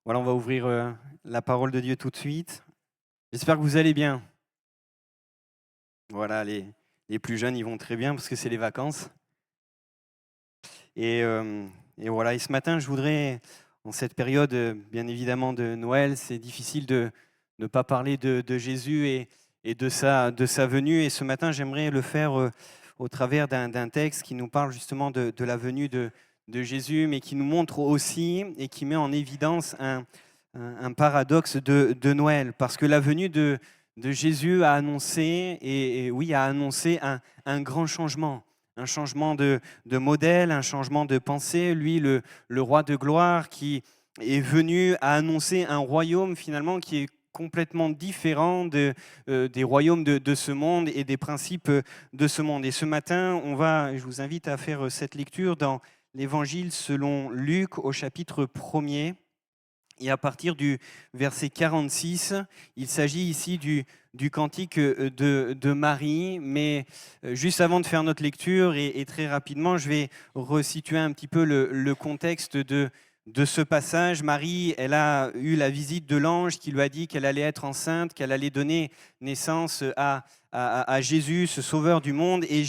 Voilà, on va ouvrir la parole de Dieu tout de suite. J'espère que vous allez bien. Voilà, les plus jeunes, ils vont très bien parce que c'est les vacances. Et, euh, et voilà, et ce matin, je voudrais, en cette période, bien évidemment, de Noël, c'est difficile de ne pas parler de Jésus et de sa venue. Et ce matin, j'aimerais le faire au travers d'un texte qui nous parle justement de la venue de Jésus, mais qui nous montre aussi et qui met en évidence un paradoxe de Noël. Parce que la venue de Jésus a annoncé, et oui, a annoncé un grand changement. Un changement de modèle, un changement de pensée. Lui, le roi de gloire qui est venu à annoncer un royaume finalement qui est complètement différent des royaumes de ce monde et des principes de ce monde. Et ce matin, je vous invite à faire cette lecture dans l'Évangile selon Luc au chapitre 1er. Et à partir du verset 46, il s'agit ici du cantique de Marie. Mais juste avant de faire notre lecture, et très rapidement, je vais resituer un petit peu le contexte de ce passage. Marie, elle a eu la visite de l'ange qui lui a dit qu'elle allait être enceinte, qu'elle allait donner naissance à Jésus, ce sauveur du monde. Et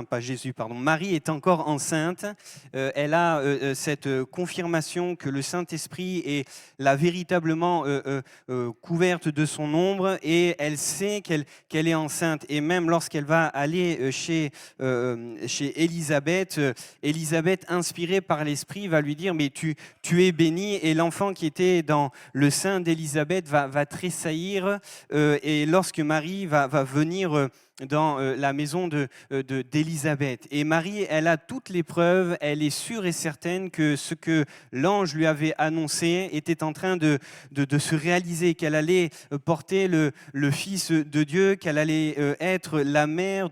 pas Jésus, pardon, Marie est encore enceinte. Elle a cette confirmation que le Saint-Esprit est l'a véritablement couverte de son ombre, et elle sait qu'elle est enceinte. Et même lorsqu'elle va aller chez Élisabeth, Élisabeth, inspirée par l'Esprit, va lui dire « Mais tu es bénie », et l'enfant qui était dans le sein d'Élisabeth va tressaillir. Et lorsque Marie va venir dans la maison d'Élisabeth. Et Marie, elle a toutes les preuves, elle est sûre et certaine que ce que l'ange lui avait annoncé était en train de se réaliser, qu'elle allait porter le Fils de Dieu, qu'elle allait être la mère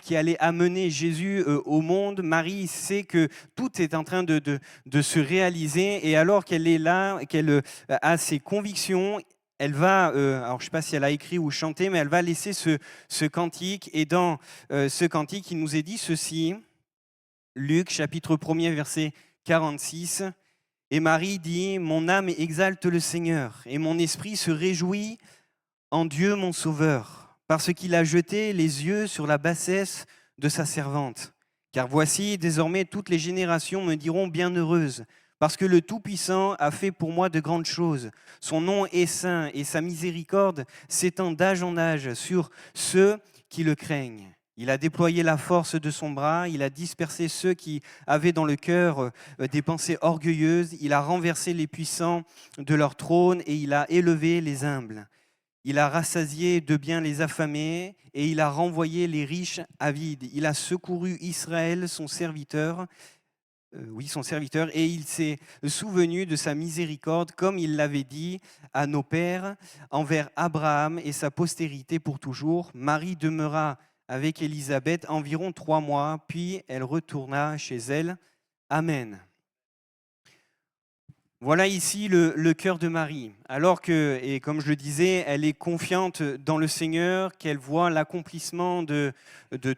qui allait amener Jésus au monde. Marie sait que tout est en train de se réaliser, et alors qu'elle est là, qu'elle a ses convictions, elle va, alors je ne sais pas si elle a écrit ou chanté, mais elle va laisser ce cantique. Et dans ce cantique, il nous est dit ceci, Luc chapitre 1er, verset 46. Et Marie dit « Mon âme exalte le Seigneur, et mon esprit se réjouit en Dieu mon Sauveur, parce qu'il a jeté les yeux sur la bassesse de sa servante. Car voici, désormais, toutes les générations me diront bienheureuse, parce que le Tout-Puissant a fait pour moi de grandes choses. Son nom est saint, et sa miséricorde s'étend d'âge en âge sur ceux qui le craignent. Il a déployé la force de son bras, il a dispersé ceux qui avaient dans le cœur des pensées orgueilleuses, il a renversé les puissants de leur trône, et il a élevé les humbles. Il a rassasié de bien les affamés, et il a renvoyé les riches avides. Il a secouru Israël, son serviteur, et il s'est souvenu de sa miséricorde, comme il l'avait dit à nos pères, envers Abraham et sa postérité pour toujours. Marie demeura avec Élisabeth environ 3 mois, puis elle retourna chez elle. Amen. Voilà ici le cœur de Marie, alors que, et comme je le disais, elle est confiante dans le Seigneur, qu'elle voit l'accomplissement de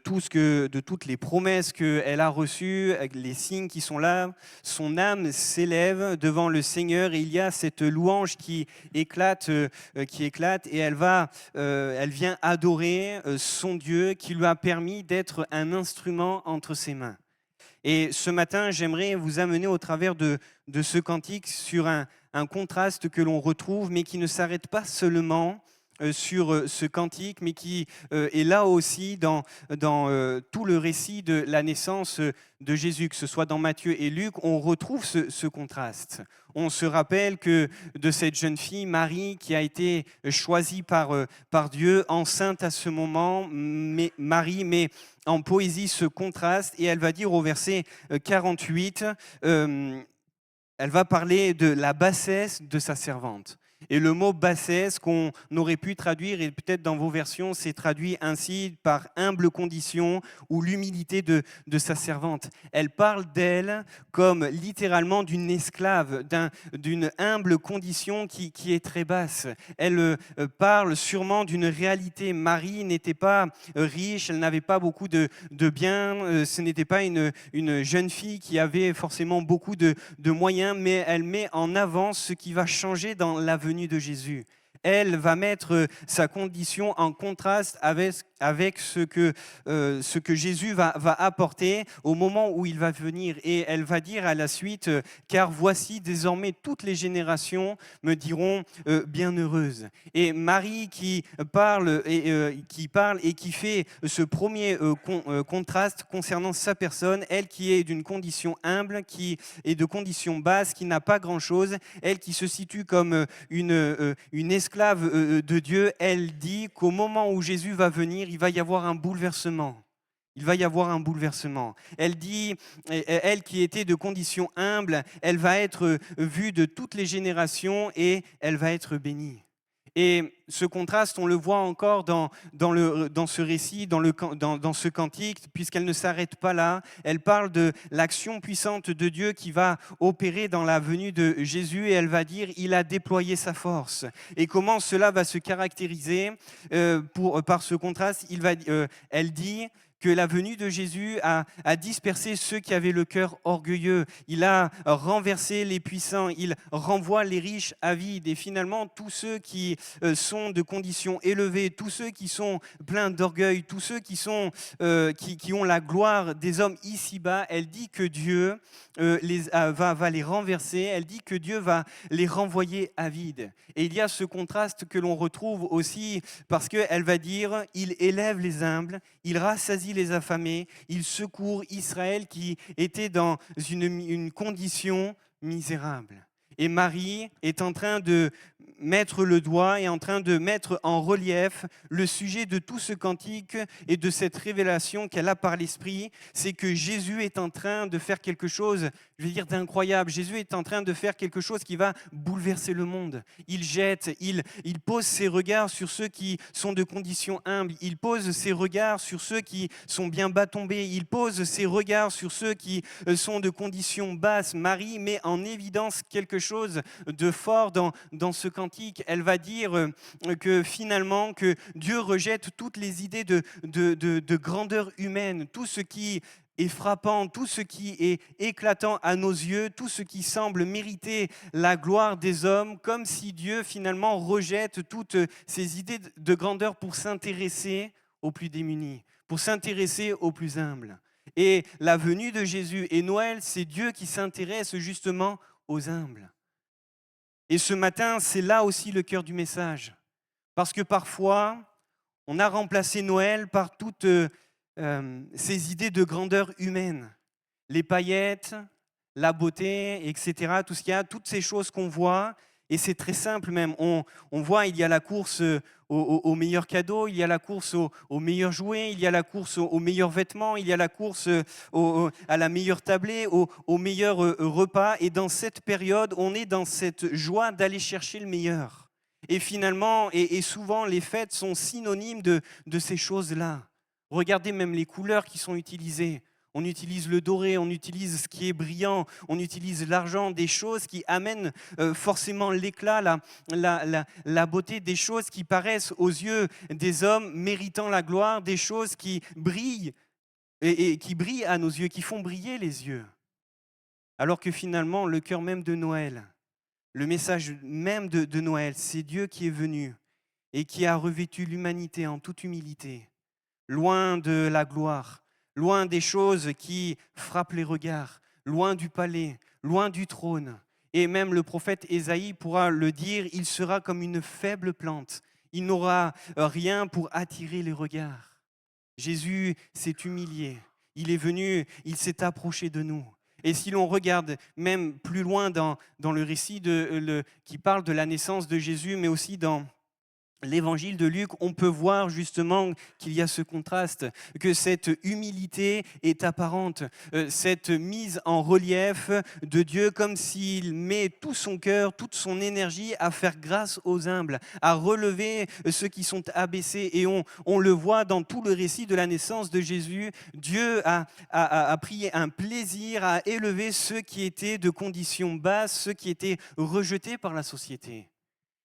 toutes les promesses qu'elle a reçues, les signes qui sont là. Son âme s'élève devant le Seigneur, et il y a cette louange qui éclate, et elle vient adorer son Dieu qui lui a permis d'être un instrument entre ses mains. Et ce matin, j'aimerais vous amener au travers de ce cantique sur un contraste que l'on retrouve, mais qui ne s'arrête pas seulement sur ce cantique, mais qui est là aussi dans tout le récit de la naissance de Jésus, que ce soit dans Matthieu et Luc. On retrouve ce contraste. On se rappelle que de cette jeune fille, Marie, qui a été choisie par Dieu, enceinte à ce moment, mais Marie met en poésie ce contraste, et elle va dire au verset 48, elle va parler de la bassesse de sa servante. Et le mot bassesse qu'on aurait pu traduire, et peut-être dans vos versions, c'est traduit ainsi par humble condition ou l'humilité de sa servante. Elle parle d'elle comme littéralement d'une esclave, d'une humble condition qui est très basse. Elle parle sûrement d'une réalité. Marie n'était pas riche, elle n'avait pas beaucoup de biens, ce n'était pas une jeune fille qui avait forcément beaucoup de moyens, mais elle met en avant ce qui va changer dans la venue de Jésus. Elle va mettre sa condition en contraste avec ce que Jésus va apporter au moment où il va venir. Et elle va dire à la suite, car voici désormais toutes les générations me diront bienheureuse. Et Marie qui parle et qui fait ce premier contraste concernant sa personne, elle qui est d'une condition humble, qui est de condition basse, qui n'a pas grand-chose, elle qui se situe comme une esclave de Dieu, elle dit qu'au moment où Jésus va venir, il va y avoir un bouleversement. Il va y avoir un bouleversement. Elle dit, elle qui était de condition humble, elle va être vue de toutes les générations et elle va être bénie. Et ce contraste, on le voit encore dans ce récit, dans ce cantique, puisqu'elle ne s'arrête pas là. Elle parle de l'action puissante de Dieu qui va opérer dans la venue de Jésus et elle va dire « il a déployé sa force ». Et comment cela va se caractériser par ce contraste, elle dit que la venue de Jésus a dispersé ceux qui avaient le cœur orgueilleux. Il a renversé les puissants, il renvoie les riches avides. Et finalement, tous ceux qui sont de conditions élevées, tous ceux qui sont pleins d'orgueil, tous ceux qui ont la gloire des hommes ici-bas, elle dit que Dieu va les renverser, elle dit que Dieu va les renvoyer avides. Et il y a ce contraste que l'on retrouve aussi parce qu'elle va dire « il élève les humbles, il rassasie les affamés, il secourt Israël qui était dans une condition misérable ». Et Marie est en train de mettre le doigt et en train de mettre en relief le sujet de tout ce cantique et de cette révélation qu'elle a par l'Esprit, c'est que Jésus est en train de faire quelque chose, je vais dire d'incroyable. Jésus est en train de faire quelque chose qui va bouleverser le monde. Il jette, il pose ses regards sur ceux qui sont de condition humble, il pose ses regards sur ceux qui sont bien bas tombés, il pose ses regards sur ceux qui sont de condition basse. Marie met en évidence quelque chose de fort dans ce cantique. Elle va dire que finalement que Dieu rejette toutes les idées de grandeur humaine, tout ce qui est frappant, tout ce qui est éclatant à nos yeux, tout ce qui semble mériter la gloire des hommes, comme si Dieu finalement rejette toutes ces idées de grandeur pour s'intéresser aux plus démunis, pour s'intéresser aux plus humbles. Et la venue de Jésus et Noël, c'est Dieu qui s'intéresse justement aux humbles. Et ce matin, c'est là aussi le cœur du message. Parce que parfois, on a remplacé Noël par toutes ces idées de grandeur humaine. Les paillettes, la beauté, etc. Tout ce qu'il y a, toutes ces choses qu'on voit. Et c'est très simple même. On voit, il y a la course aux meilleurs cadeaux, il y a la course aux meilleurs jouets, il y a la course aux meilleurs vêtements, il y a la course à la meilleure tablée, aux meilleurs repas. Et dans cette période, on est dans cette joie d'aller chercher le meilleur. Et finalement, et souvent, les fêtes sont synonymes de ces choses-là. Regardez même les couleurs qui sont utilisées. On utilise le doré, on utilise ce qui est brillant, on utilise l'argent, des choses qui amènent forcément l'éclat, la beauté, des choses qui paraissent aux yeux des hommes méritant la gloire, des choses qui brillent et qui brillent à nos yeux, qui font briller les yeux. Alors que finalement, le cœur même de Noël, le message même de Noël, c'est Dieu qui est venu et qui a revêtu l'humanité en toute humilité, loin de la gloire, loin des choses qui frappent les regards, loin du palais, loin du trône. Et même le prophète Ésaïe pourra le dire, il sera comme une faible plante. Il n'aura rien pour attirer les regards. Jésus s'est humilié. Il est venu, il s'est approché de nous. Et si l'on regarde même plus loin dans le récit qui parle de la naissance de Jésus, mais aussi dans l'évangile de Luc, on peut voir justement qu'il y a ce contraste, que cette humilité est apparente, cette mise en relief de Dieu comme s'il met tout son cœur, toute son énergie à faire grâce aux humbles, à relever ceux qui sont abaissés. Et on le voit dans tout le récit de la naissance de Jésus, Dieu a pris un plaisir à élever ceux qui étaient de conditions basses, ceux qui étaient rejetés par la société.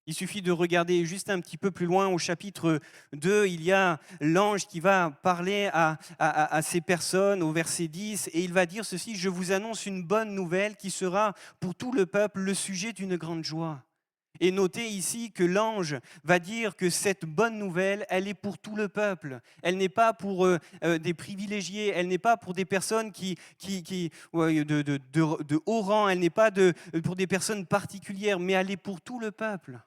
Il suffit de regarder juste un petit peu plus loin au chapitre 2, il y a l'ange qui va parler à ces personnes au verset 10 et il va dire ceci: « Je vous annonce une bonne nouvelle qui sera pour tout le peuple le sujet d'une grande joie. » Et notez ici que l'ange va dire que cette bonne nouvelle, elle est pour tout le peuple. Elle n'est pas pour des privilégiés, elle n'est pas pour des personnes de haut rang, elle n'est pas pour des personnes particulières, mais elle est pour tout le peuple.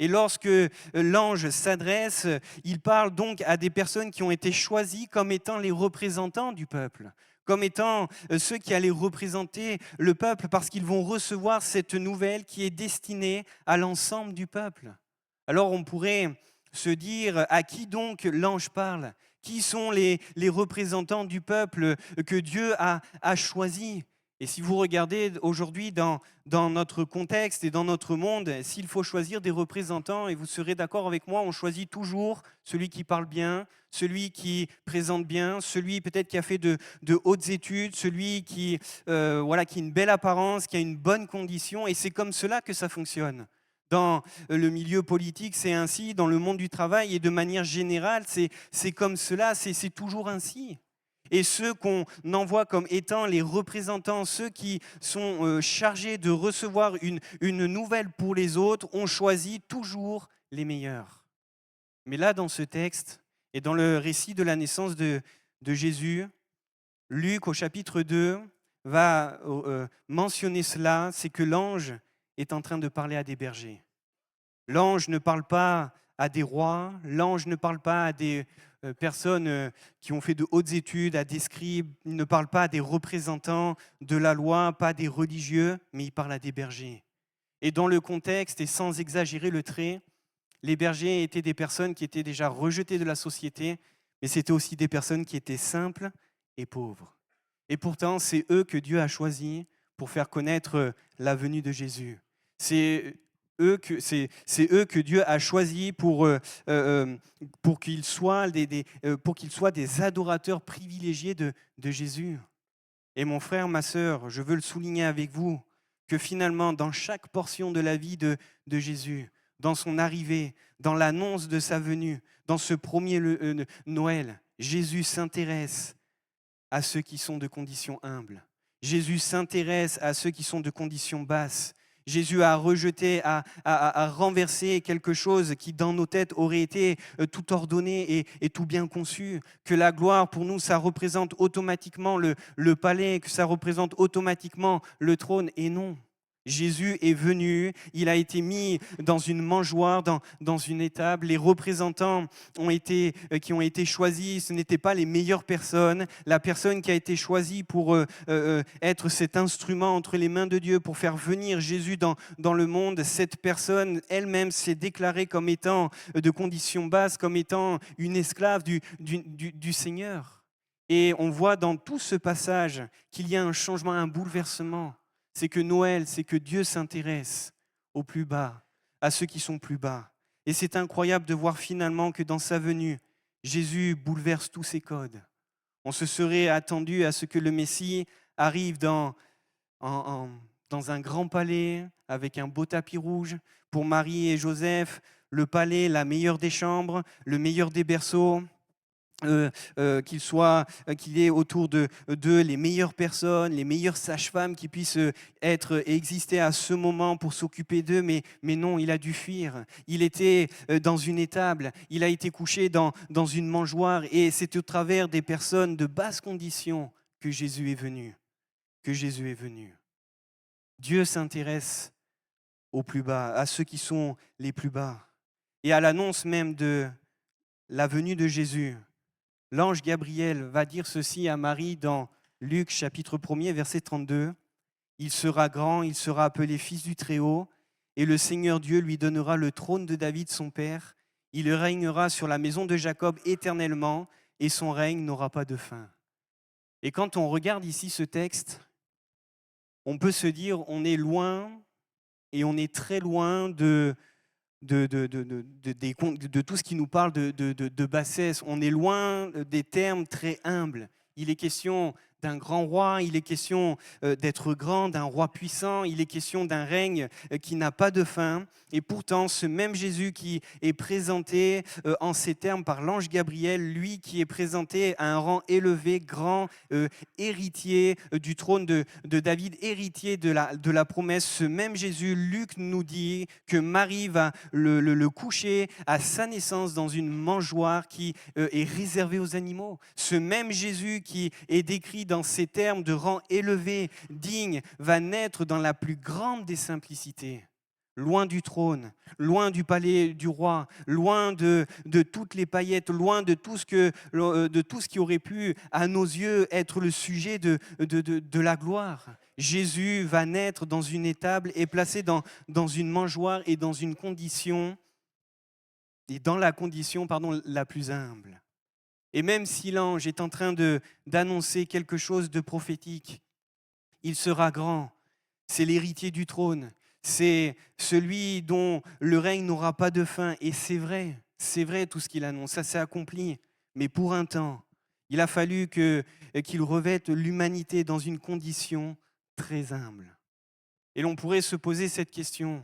Et lorsque l'ange s'adresse, il parle donc à des personnes qui ont été choisies comme étant les représentants du peuple, comme étant ceux qui allaient représenter le peuple, parce qu'ils vont recevoir cette nouvelle qui est destinée à l'ensemble du peuple. Alors on pourrait se dire, à qui donc l'ange parle? Qui sont les représentants du peuple que Dieu a choisis? Et si vous regardez aujourd'hui dans notre contexte et dans notre monde, s'il faut choisir des représentants, et vous serez d'accord avec moi, on choisit toujours celui qui parle bien, celui qui présente bien, celui peut-être qui a fait de hautes études, celui qui a une belle apparence, qui a une bonne condition, et c'est comme cela que ça fonctionne. Dans le milieu politique, c'est ainsi, dans le monde du travail, et de manière générale, c'est comme cela, c'est toujours ainsi. Et ceux qu'on envoie comme étant les représentants, ceux qui sont chargés de recevoir une nouvelle pour les autres, on choisit toujours les meilleurs. Mais là, dans ce texte, et dans le récit de la naissance de Jésus, Luc, au chapitre 2, va mentionner cela, c'est que l'ange est en train de parler à des bergers. L'ange ne parle pas à des rois, l'ange ne parle pas à des personnes qui ont fait de hautes études, à des scribes, il ne parle pas à des représentants de la loi, pas à des religieux, mais il parle à des bergers. Et dans le contexte, et sans exagérer le trait, les bergers étaient des personnes qui étaient déjà rejetées de la société, mais c'était aussi des personnes qui étaient simples et pauvres. Et pourtant, c'est eux que Dieu a choisis pour faire connaître la venue de Jésus. C'est eux que Dieu a choisis pour qu'ils soient des adorateurs privilégiés de Jésus. Et mon frère, ma sœur, je veux le souligner avec vous, que finalement, dans chaque portion de la vie de Jésus, dans son arrivée, dans l'annonce de sa venue, dans ce premier Noël, Jésus s'intéresse à ceux qui sont de conditions humbles. Jésus s'intéresse à ceux qui sont de conditions basses. Jésus a rejeté, a renversé quelque chose qui dans nos têtes aurait été tout ordonné et tout bien conçu. Que la gloire pour nous, ça représente automatiquement le palais, que ça représente automatiquement le trône, et non. Jésus est venu, il a été mis dans une mangeoire, dans une étable. Les représentants qui ont été choisis, ce n'étaient pas les meilleures personnes. La personne qui a été choisie pour être cet instrument entre les mains de Dieu, pour faire venir Jésus dans le monde, cette personne elle-même s'est déclarée comme étant de conditions basses, comme étant une esclave du Seigneur. Et on voit dans tout ce passage qu'il y a un changement, un bouleversement. C'est que Noël, c'est que Dieu s'intéresse aux plus bas, à ceux qui sont plus bas. Et c'est incroyable de voir finalement que dans sa venue, Jésus bouleverse tous ces codes. On se serait attendu à ce que le Messie arrive dans un grand palais avec un beau tapis rouge. Pour Marie et Joseph, le palais, la meilleure des chambres, le meilleur des berceaux. Qu'il y ait autour d'eux les meilleures personnes, les meilleures sages-femmes qui puissent exister à ce moment pour s'occuper d'eux, mais non, il a dû fuir. Il était dans une étable, il a été couché dans une mangeoire, et c'est au travers des personnes de basse condition que Jésus est venu. Dieu s'intéresse aux plus bas, à ceux qui sont les plus bas. Et à l'annonce même de la venue de Jésus, l'ange Gabriel va dire ceci à Marie dans Luc chapitre 1er, verset 32. « Il sera grand, il sera appelé fils du Très-Haut, et le Seigneur Dieu lui donnera le trône de David son père. Il régnera sur la maison de Jacob éternellement et son règne n'aura pas de fin. Et quand on regarde ici ce texte, on peut se dire on est loin et on est très loin de tout ce qui nous parle de bassesse. On est loin des termes très humbles. Il est question d'un grand roi, il est question d'être grand, d'un roi puissant, il est question d'un règne qui n'a pas de fin. Et pourtant, ce même Jésus qui est présenté en ces termes par l'ange Gabriel, lui qui est présenté à un rang élevé, grand, héritier du trône de David, héritier de la promesse, ce même Jésus, Luc nous dit que Marie va le coucher à sa naissance dans une mangeoire qui est réservée aux animaux. Ce même Jésus qui est décrit dans ces termes de rang élevé, digne, va naître dans la plus grande des simplicités. Loin du trône, loin du palais du roi, loin de toutes les paillettes, loin de tout ce qui aurait pu, à nos yeux, être le sujet de la gloire. Jésus va naître dans une étable et placé dans une mangeoire et dans une condition, et dans la condition, la plus humble. Et même si l'ange est en train d'annoncer quelque chose de prophétique, il sera grand, c'est l'héritier du trône, c'est celui dont le règne n'aura pas de fin. Et c'est vrai tout ce qu'il annonce, ça s'est accompli. Mais pour un temps, il a fallu qu'il revête l'humanité dans une condition très humble. Et l'on pourrait se poser cette question.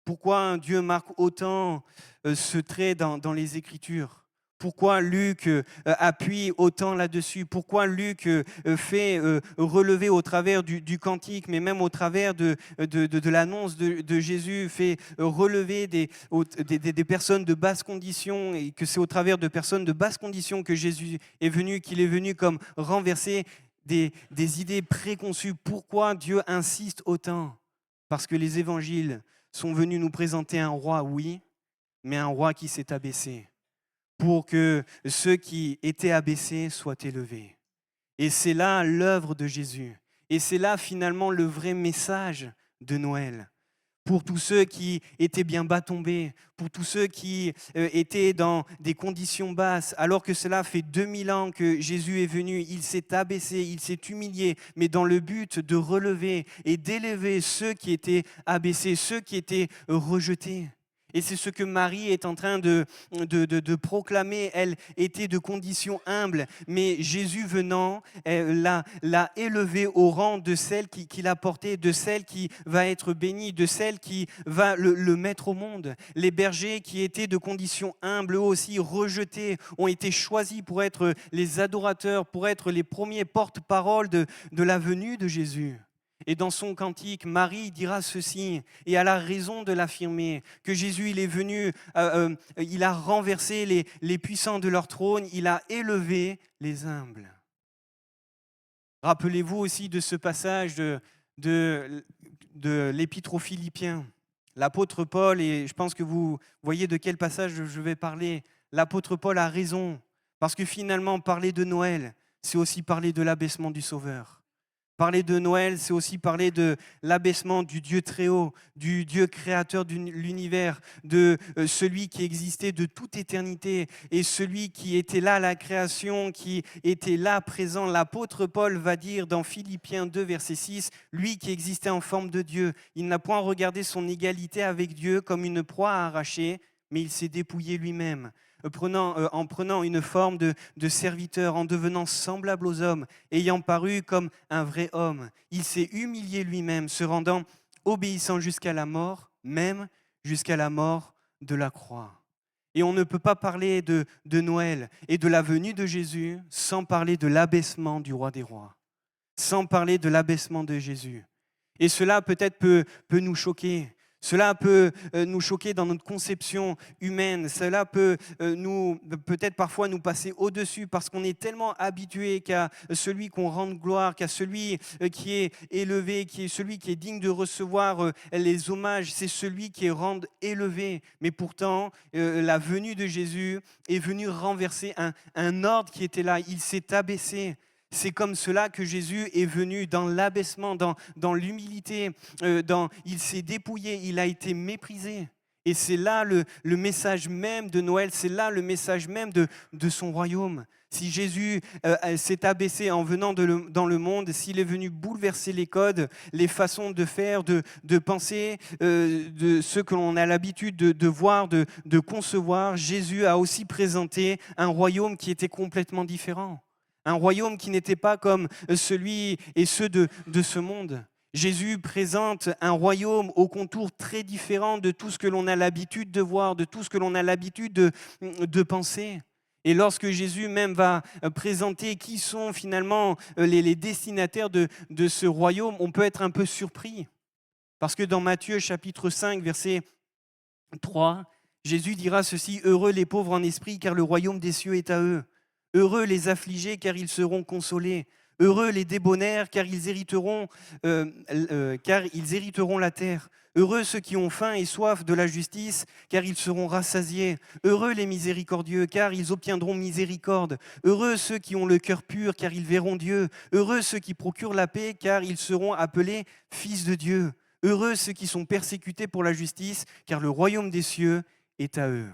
Pourquoi Dieu marque autant ce trait dans les Écritures ? Pourquoi Luc appuie autant là-dessus ? Pourquoi Luc fait relever au travers du cantique, mais même au travers de l'annonce de Jésus, fait relever des personnes de basse condition, et que c'est au travers de personnes de basse condition que Jésus est venu, qu'il est venu comme renverser des idées préconçues. Pourquoi Dieu insiste autant ? Parce que les évangiles sont venus nous présenter un roi, oui, mais un roi qui s'est abaissé, pour que ceux qui étaient abaissés soient élevés. Et c'est là l'œuvre de Jésus. Et c'est là finalement le vrai message de Noël. Pour tous ceux qui étaient bien bas tombés, pour tous ceux qui étaient dans des conditions basses, alors que cela fait 2000 ans que Jésus est venu, il s'est abaissé, il s'est humilié, mais dans le but de relever et d'élever ceux qui étaient abaissés, ceux qui étaient rejetés. Et c'est ce que Marie est en train de proclamer. Elle était de condition humble, mais Jésus venant l'a élevée au rang de celle qui l'a portée, de celle qui va être bénie, de celle qui va le mettre au monde. Les bergers qui étaient de condition humble, eux aussi rejetés, ont été choisis pour être les adorateurs, pour être les premiers porte-parole de la venue de Jésus. Et dans son cantique, Marie dira ceci, et elle a raison de l'affirmer, que Jésus, il est venu, il a renversé les puissants de leur trône, il a élevé les humbles. Rappelez-vous aussi de ce passage de l'Épître aux Philippiens. L'apôtre Paul, et je pense que vous voyez de quel passage je vais parler, l'apôtre Paul a raison, parce que finalement, parler de Noël, c'est aussi parler de l'abaissement du Sauveur. Parler de Noël, c'est aussi parler de l'abaissement du Dieu très haut, du Dieu créateur de l'univers, de celui qui existait de toute éternité et celui qui était là à la création, qui était là présent. L'apôtre Paul va dire dans Philippiens 2, verset 6, lui qui existait en forme de Dieu, il n'a point regardé son égalité avec Dieu comme une proie à arracher, mais il s'est dépouillé lui-même. En prenant une forme de serviteur, en devenant semblable aux hommes, ayant paru comme un vrai homme. Il s'est humilié lui-même, se rendant obéissant jusqu'à la mort, même jusqu'à la mort de la croix. Et on ne peut pas parler de Noël et de la venue de Jésus sans parler de l'abaissement du roi des rois, sans parler de l'abaissement de Jésus. Et cela peut-être peut nous choquer. Cela peut nous choquer dans notre conception humaine. Cela peut peut-être parfois nous passer au-dessus parce qu'on est tellement habitué qu'à celui qu'on rende gloire, qu'à celui qui est élevé, qui est celui qui est digne de recevoir les hommages. C'est celui qui est rendu élevé. Mais pourtant, la venue de Jésus est venue renverser un ordre qui était là. Il s'est abaissé. C'est comme cela que Jésus est venu dans l'abaissement, dans l'humilité. Il s'est dépouillé, il a été méprisé. Et c'est là le message même de Noël, c'est là le message même de son royaume. Si Jésus s'est abaissé en venant dans le monde, s'il est venu bouleverser les codes, les façons de faire, de penser, de ce que l'on a l'habitude de voir, de concevoir, Jésus a aussi présenté un royaume qui était complètement différent. Un royaume qui n'était pas comme celui et ceux de ce monde. Jésus présente un royaume aux contours très différents de tout ce que l'on a l'habitude de voir, de tout ce que l'on a l'habitude de penser. Et lorsque Jésus même va présenter qui sont finalement les destinataires de ce royaume, on peut être un peu surpris. Parce que dans Matthieu chapitre 5, verset 3, Jésus dira ceci: « Heureux les pauvres en esprit, car le royaume des cieux est à eux. Heureux les affligés, car ils seront consolés. Heureux les débonnaires, car ils hériteront la terre. Heureux ceux qui ont faim et soif de la justice, car ils seront rassasiés. Heureux les miséricordieux, car ils obtiendront miséricorde. Heureux ceux qui ont le cœur pur, car ils verront Dieu. Heureux ceux qui procurent la paix, car ils seront appelés fils de Dieu. Heureux ceux qui sont persécutés pour la justice, car le royaume des cieux est à eux. »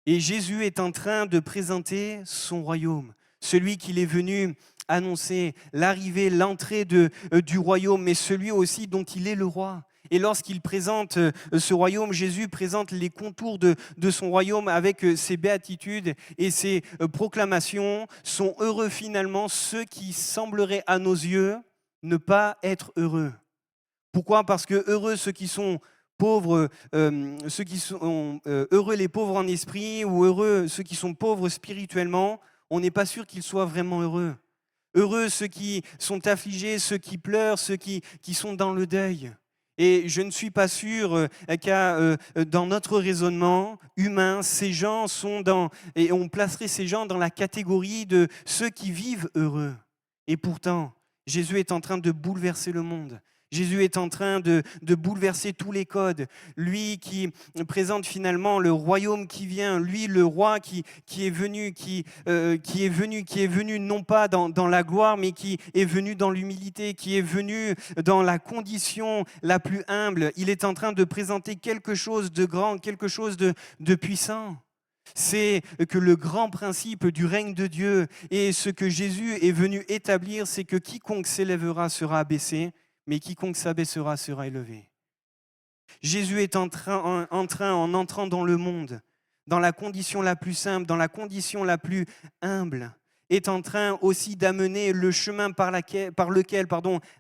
Et Jésus est en train de présenter son royaume, celui qu'il est venu annoncer, l'arrivée, l'entrée du royaume, mais celui aussi dont il est le roi. Et lorsqu'il présente ce royaume, Jésus présente les contours de son royaume avec ses béatitudes et ses proclamations. Sont heureux finalement ceux qui sembleraient à nos yeux ne pas être heureux. Pourquoi ? Parce que heureux ceux qui sont pauvres, heureux les pauvres en esprit, ou heureux ceux qui sont pauvres spirituellement, on n'est pas sûr qu'ils soient vraiment heureux. Heureux ceux qui sont affligés, ceux qui pleurent, ceux qui sont dans le deuil. Et je ne suis pas sûr dans notre raisonnement humain, ces gens sont et on placerait ces gens dans la catégorie de ceux qui vivent heureux. Et pourtant, Jésus est en train de bouleverser le monde. Jésus est en train de bouleverser tous les codes. Lui qui présente finalement le royaume qui vient, lui le roi qui est venu non pas dans la gloire, mais qui est venu dans l'humilité, qui est venu dans la condition la plus humble. Il est en train de présenter quelque chose de grand, quelque chose de puissant. C'est que le grand principe du règne de Dieu et ce que Jésus est venu établir, c'est que quiconque s'élèvera sera abaissé, mais quiconque s'abaissera sera élevé. Jésus est en entrant dans le monde, dans la condition la plus simple, dans la condition la plus humble, est en train aussi d'amener le chemin par lequel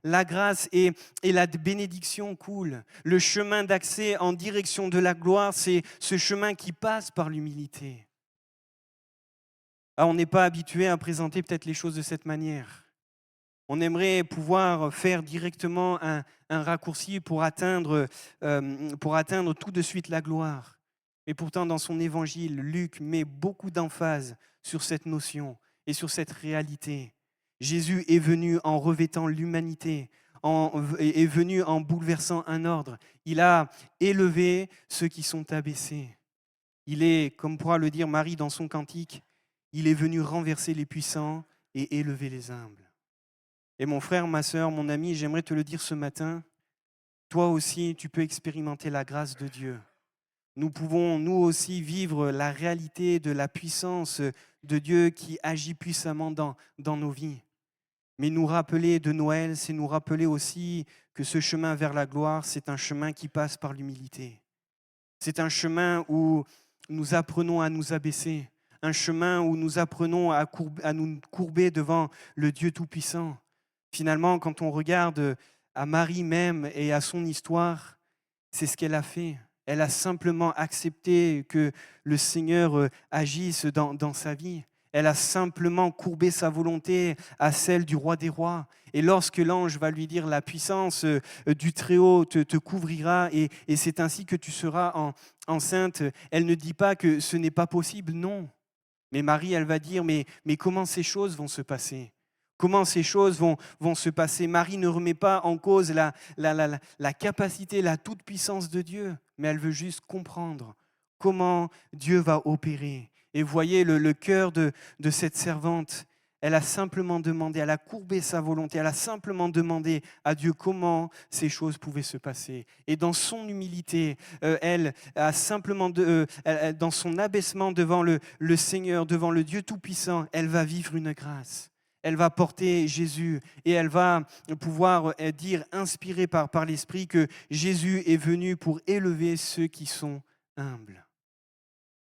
la grâce et la bénédiction coulent. Le chemin d'accès en direction de la gloire, c'est ce chemin qui passe par l'humilité. On n'est pas habitué à présenter peut-être les choses de cette manière. On aimerait pouvoir faire directement un raccourci pour atteindre tout de suite la gloire. Et pourtant, dans son évangile, Luc met beaucoup d'emphase sur cette notion et sur cette réalité. Jésus est venu en revêtant l'humanité, est venu en bouleversant un ordre. Il a élevé ceux qui sont abaissés. Il est, comme pourra le dire Marie dans son cantique, il est venu renverser les puissants et élever les humbles. Et mon frère, ma sœur, mon ami, j'aimerais te le dire ce matin, toi aussi, tu peux expérimenter la grâce de Dieu. Nous pouvons, nous aussi, vivre la réalité de la puissance de Dieu qui agit puissamment dans nos vies. Mais nous rappeler de Noël, c'est nous rappeler aussi que ce chemin vers la gloire, c'est un chemin qui passe par l'humilité. C'est un chemin où nous apprenons à nous abaisser, un chemin où nous apprenons à nous courber devant le Dieu Tout-Puissant. Finalement, quand on regarde à Marie même et à son histoire, c'est ce qu'elle a fait. Elle a simplement accepté que le Seigneur agisse dans sa vie. Elle a simplement courbé sa volonté à celle du roi des rois. Et lorsque l'ange va lui dire « La puissance du Très-Haut te couvrira et c'est ainsi que tu seras enceinte », elle ne dit pas que ce n'est pas possible, non. Mais Marie, elle va dire « Mais comment ces choses vont se passer ? Comment ces choses vont se passer ?» Marie ne remet pas en cause la capacité, la toute-puissance de Dieu, mais elle veut juste comprendre comment Dieu va opérer. Et voyez le cœur de cette servante, Elle a simplement demandé, elle a courbé sa volonté, elle a simplement demandé à Dieu comment ces choses pouvaient se passer. Et dans son humilité, elle a simplement, dans son abaissement devant le Seigneur, devant le Dieu Tout-Puissant, elle va vivre une grâce. Elle va porter Jésus et elle va pouvoir dire, inspirée par l'Esprit, que Jésus est venu pour élever ceux qui sont humbles.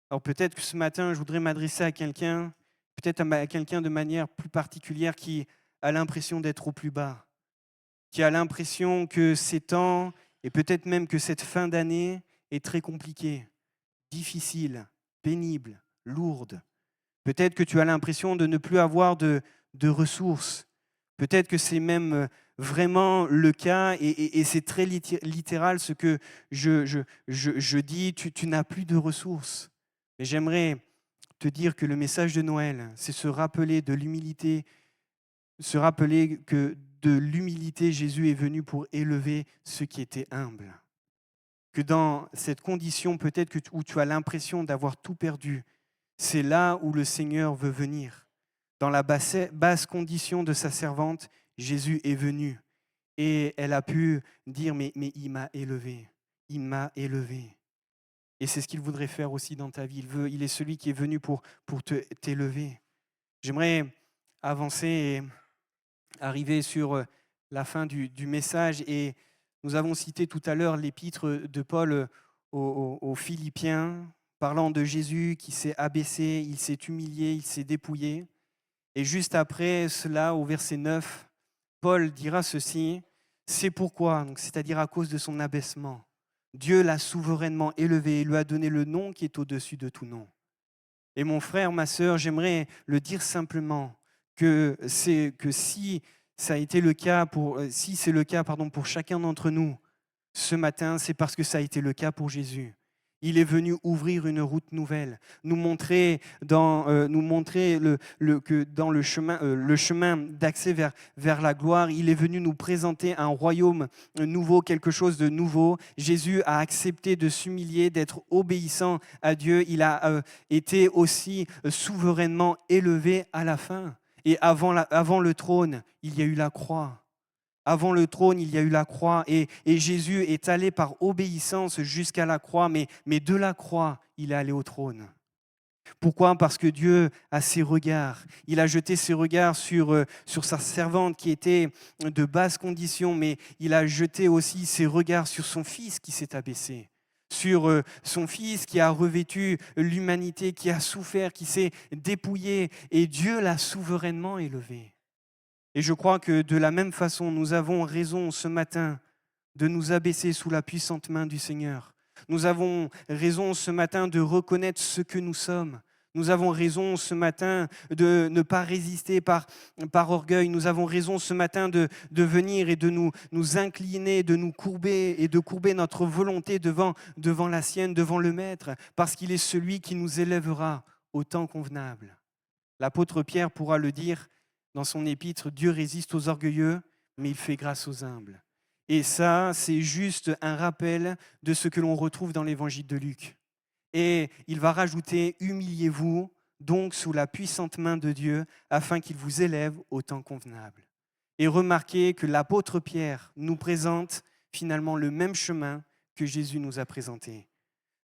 Alors peut-être que ce matin, je voudrais m'adresser à quelqu'un, peut-être à quelqu'un de manière plus particulière qui a l'impression d'être au plus bas, qui a l'impression que ces temps, et peut-être même que cette fin d'année est très compliquée, difficile, pénible, lourde. Peut-être que tu as l'impression de ne plus avoir de ressources. Peut-être que c'est même vraiment le cas, et c'est très littéral ce que je dis, tu n'as plus de ressources. Mais j'aimerais te dire que le message de Noël, c'est se rappeler de l'humilité, se rappeler que de l'humilité, Jésus est venu pour élever ceux qui étaient humbles. Que dans cette condition, peut-être où tu as l'impression d'avoir tout perdu, c'est là où le Seigneur veut venir. Dans la basse condition de sa servante, Jésus est venu et elle a pu dire mais il m'a élevé, il m'a élevé. Et c'est ce qu'il voudrait faire aussi dans ta vie. Il est celui qui est venu pour t'élever. J'aimerais avancer et arriver sur la fin du message. Et nous avons cité tout à l'heure l'épître de Paul aux Philippiens, parlant de Jésus qui s'est abaissé, il s'est humilié, il s'est dépouillé. Et juste après cela, au verset 9, Paul dira ceci, « C'est pourquoi, c'est-à-dire à cause de son abaissement, Dieu l'a souverainement élevé et lui a donné le nom qui est au-dessus de tout nom. » Et mon frère, ma sœur, j'aimerais le dire simplement que si ça a été le cas si c'est le cas pour chacun d'entre nous ce matin, c'est parce que ça a été le cas pour Jésus. Il est venu ouvrir une route nouvelle, nous montrer que dans le chemin d'accès vers la gloire, il est venu nous présenter un royaume nouveau, quelque chose de nouveau. Jésus a accepté de s'humilier, d'être obéissant à Dieu. Il a été aussi souverainement élevé à la fin. Et avant le trône, il y a eu la croix. Avant le trône, il y a eu la croix et Jésus est allé par obéissance jusqu'à la croix, mais de la croix, il est allé au trône. Pourquoi ? Parce que Dieu a ses regards. Il a jeté ses regards sur sa servante qui était de basse condition, mais il a jeté aussi ses regards sur son fils qui s'est abaissé, sur son fils qui a revêtu l'humanité, qui a souffert, qui s'est dépouillé, et Dieu l'a souverainement élevé. Et je crois que de la même façon, nous avons raison ce matin de nous abaisser sous la puissante main du Seigneur. Nous avons raison ce matin de reconnaître ce que nous sommes. Nous avons raison ce matin de ne pas résister par orgueil. Nous avons raison ce matin de venir et de nous incliner, de nous courber et de courber notre volonté devant la sienne, devant le Maître, parce qu'il est celui qui nous élèvera au temps convenable. L'apôtre Pierre pourra le dire dans son épître, Dieu résiste aux orgueilleux, mais il fait grâce aux humbles. Et ça, c'est juste un rappel de ce que l'on retrouve dans l'évangile de Luc. Et il va rajouter, humiliez-vous donc sous la puissante main de Dieu, afin qu'il vous élève au temps convenable. Et remarquez que l'apôtre Pierre nous présente finalement le même chemin que Jésus nous a présenté.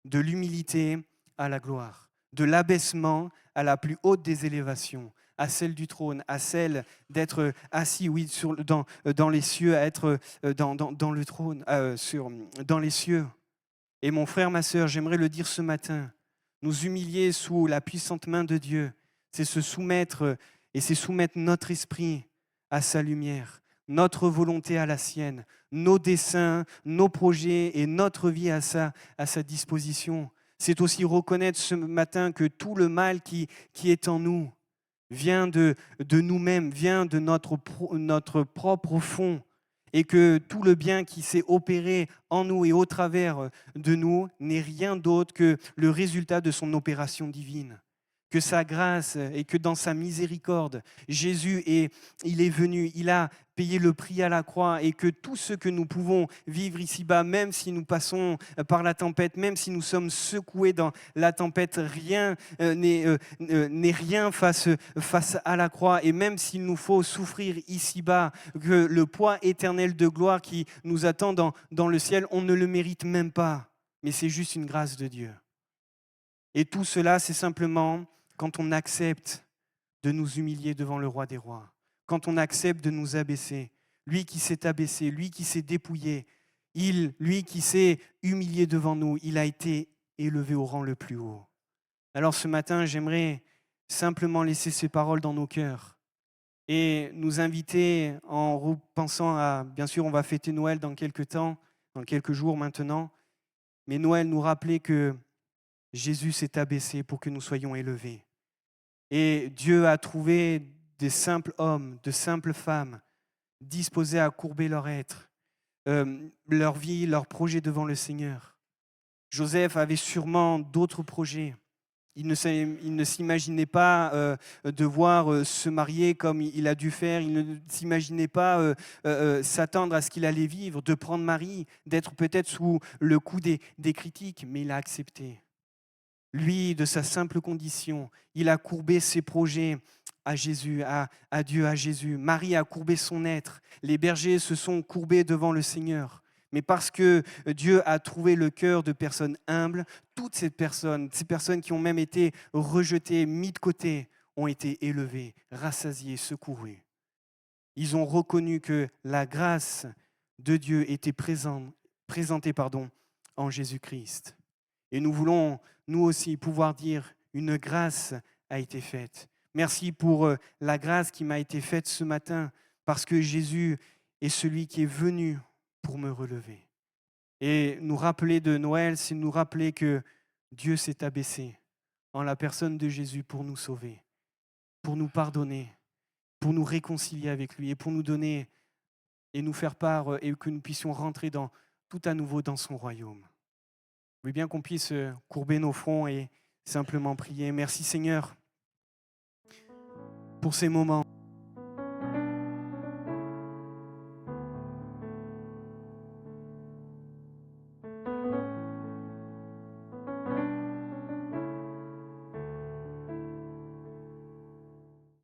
De l'humilité à la gloire, de l'abaissement à la plus haute des élévations, à celle du trône, à celle d'être assis, oui, dans les cieux, à être dans le trône, dans les cieux. Et mon frère, ma sœur, j'aimerais le dire ce matin, nous humilier sous la puissante main de Dieu, c'est se soumettre et c'est soumettre notre esprit à sa lumière, notre volonté à la sienne, nos desseins, nos projets et notre vie à sa disposition. C'est aussi reconnaître ce matin que tout le mal qui est en nous vient de nous-mêmes, vient de notre propre fond, et que tout le bien qui s'est opéré en nous et au travers de nous n'est rien d'autre que le résultat de son opération divine. Que sa grâce et que dans sa miséricorde, Jésus il est venu, il a payé le prix à la croix et que tout ce que nous pouvons vivre ici-bas, même si nous passons par la tempête, même si nous sommes secoués dans la tempête, rien n'est rien face à la croix. Et même s'il nous faut souffrir ici-bas, que le poids éternel de gloire qui nous attend dans le ciel, on ne le mérite même pas, mais c'est juste une grâce de Dieu. Et tout cela, c'est simplement quand on accepte de nous humilier devant le roi des rois, quand on accepte de nous abaisser, lui qui s'est abaissé, lui qui s'est dépouillé, lui qui s'est humilié devant nous, il a été élevé au rang le plus haut. Alors ce matin, j'aimerais simplement laisser ces paroles dans nos cœurs et nous inviter en repensant à, bien sûr, on va fêter Noël dans quelques temps, dans quelques jours maintenant, mais Noël nous rappeler que Jésus s'est abaissé pour que nous soyons élevés. Et Dieu a trouvé des simples hommes, de simples femmes, disposés à courber leur être, leur vie, leurs projets devant le Seigneur. Joseph avait sûrement d'autres projets. Il ne s'imaginait pas devoir se marier comme il a dû faire. Il ne s'imaginait pas s'attendre à ce qu'il allait vivre, de prendre Marie, d'être peut-être sous le coup des critiques, mais il a accepté. Lui, de sa simple condition, il a courbé ses projets à Jésus, à Dieu, à Jésus. Marie a courbé son être. Les bergers se sont courbés devant le Seigneur. Mais parce que Dieu a trouvé le cœur de personnes humbles, toutes ces personnes qui ont même été rejetées, mises de côté, ont été élevées, rassasiées, secourues. Ils ont reconnu que la grâce de Dieu était présentée en Jésus-Christ. Et nous voulons, nous aussi, pouvoir dire une grâce a été faite. Merci pour la grâce qui m'a été faite ce matin, parce que Jésus est celui qui est venu pour me relever. Et nous rappeler de Noël, c'est nous rappeler que Dieu s'est abaissé en la personne de Jésus pour nous sauver, pour nous pardonner, pour nous réconcilier avec lui et pour nous donner et nous faire part et que nous puissions rentrer tout à nouveau dans son royaume. Je veux bien qu'on puisse courber nos fronts et simplement prier. Merci Seigneur pour ces moments.